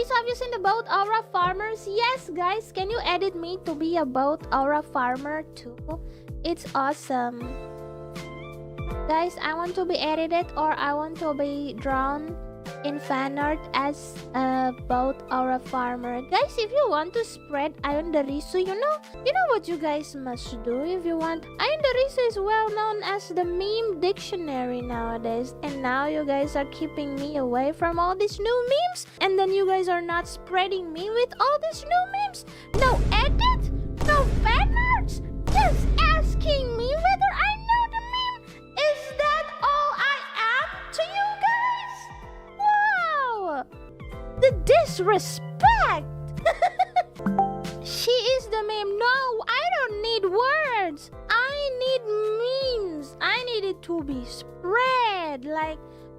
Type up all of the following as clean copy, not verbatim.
guys, have you seen the boat aura farmers? Yes, guys, can you edit me to be a boat aura farmer too? It's awesome. Guys, I want to be edited or I want to be drawn in fan art as a boat aura farmer. Guys, if you want to spread Ayunda Risu, you know what you guys must do if you want. Ayunda Risu is well known as the meme dictionary nowadays, and now you guys are keeping me away from all these new memes, and then you guys are not spreading me with all these new memes. No edit, no fan arts, just asking me whether I know the meme. Is that all I am to you guys? Wow, the disrespect. She is the meme. No, I don't need words. I need memes. I need it to be spread. Like,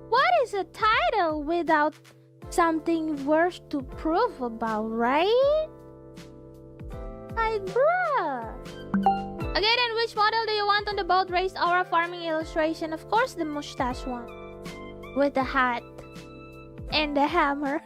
what is a title without something worth to prove about, right? Like, bruh. Okay, then which model do you want on the boat race aura farming illustration? Of course, the mustache one. With the hat. And the hammer.